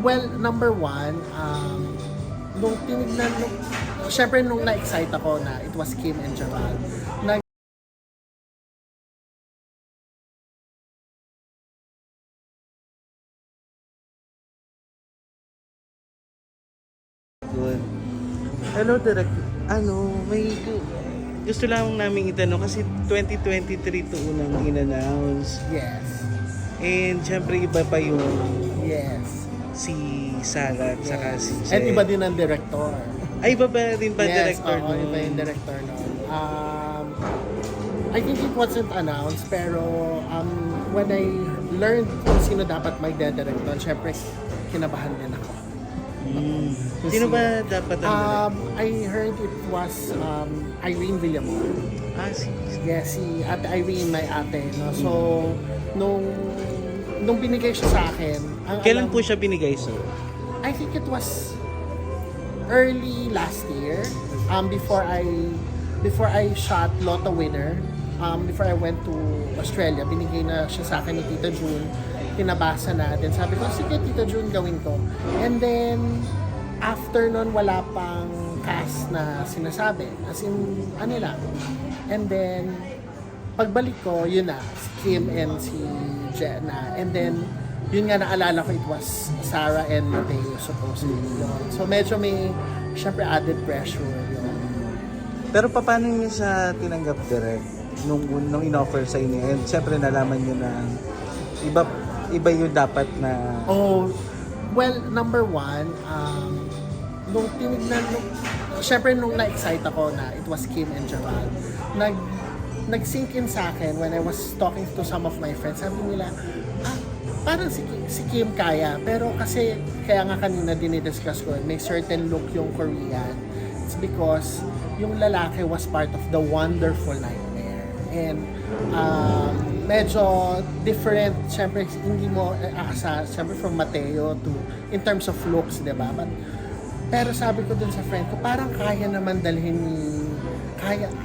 Well, number one, nung tinignan, syempre nung na-excite ako na it was Kim and Gerald, Good. Hello, Direk. May gusto lang namin itanong kasi 2023 to unang in-announce. yes, And syempre iba pa yung yes. si Sarah at saka si And Jen. iba din ang director. Ay, iba ba din ba Yes, director oo, nun? iba yung director nun. I think it wasn't announced, pero when I learned kung sino dapat magde-direct nun, syempre kinabahan din ako. Sino ba dapat ang director? I heard it was Irene Villamor. Si Yes, si Ate Irene, my ate. No? So, nung binigay siya sa akin, Kailan po siya binigay, sir? I think it was early last year, before I shot Lotto Winner, before I went to Australia, binigay na siya sa akin ni Tita June, pinabasa natin. Sabi ko, sige Tita June, gawin ko. And then, after nun, wala pang cast na sinasabi. As in, ano lang. And then, pagbalik ko, yun na, si Kim and si Jenna. And then, yun nga naalala ko, it was Sarah and Mateo supposedly yun. So medyo may, syempre added pressure yun. Pero paano niyo siya tinanggap, direct? Nung in-offer sa inyo? And syempre nalaman niyo na iba yung dapat na... Oh, well, number one, nung tinignan, syempre nung na-excite ako na it was Kim and Gerald, nag-sink in sa akin when I was talking to some of my friends, sabi nila, parang si Kim kaya, pero kasi kaya nga kanina dinidiscuss ko, may certain look yung Korean. It's because yung lalaki was part of the Wonderful Nightmare. And medyo different, syempre hindi mo aasa, syempre from Mateo to, in terms of looks, di ba? Pero sabi ko dun sa friend ko, parang kaya naman dalhin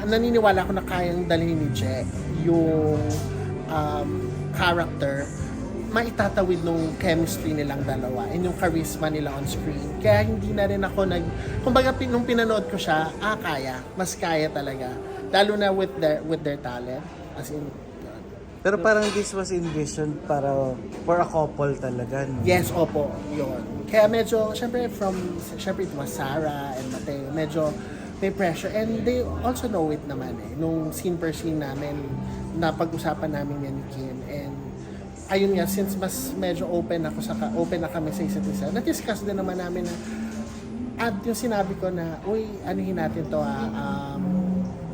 naniniwala ko na kayang dalhin ni Jack yung character, maitatawid nung chemistry nilang dalawa and yung charisma nila on screen. Kaya hindi na rin ako kumbaga nung pinanood ko siya, mas kaya talaga. Lalo na with their talent. As in, Pero parang this was envisioned for a couple talaga, no? yes, opo, yun. Kaya medyo, syempre it was Sarah and Mateo, medyo may pressure. And they also know it naman nung scene per scene namin, napag-usapan namin yan ni Kim. And ayun nga, since mas medyo open na kami sa isa't isa, na-discuss din naman namin na, at yung sinabi ko na, anuhin natin to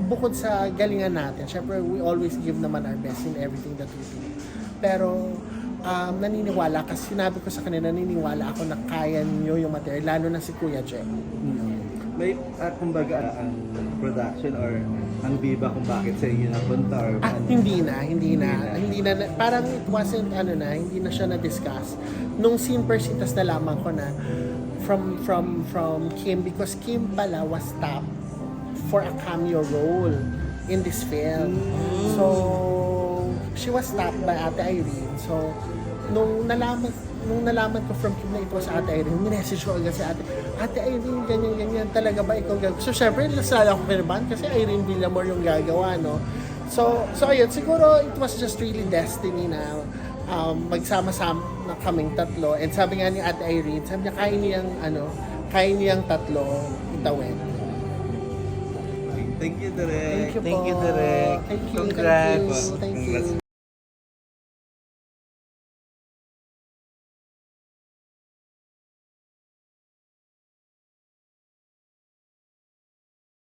bukod sa galingan natin, syempre we always give naman our best in everything that we do. Pero naniniwala, kasi sinabi ko sa kanila, naniniwala ako na kaya niyo yung material, lalo na si Kuya Jem. May, kumbaga, ang production or ang Viva kung bakit sa inyo napunta or Hindi na. Parang it wasn't, hindi na siya na-discuss. Nung scene per scene, tas nalaman ko na from Kim, because Kim pala was tapped for a cameo role in this film. So, she was tapped by Ate Irene. So, nung nalaman ko from Kim na ito sa Ate Irene, minessage ko agad si Ate Irene, ganyan, talaga ba ikaw gagawa? So, syempre, nasala ko kinabahan kasi Irene Villamor yung gagawa, no? So ayun, siguro it was just really destiny na magsama-sama na kaming tatlo. And sabi nga ni Ate Irene, sabi niya, kaya niyang tatlo itawin. Thank you, Direk. Thank you, Direk. Thank you. Congrats. Thank you.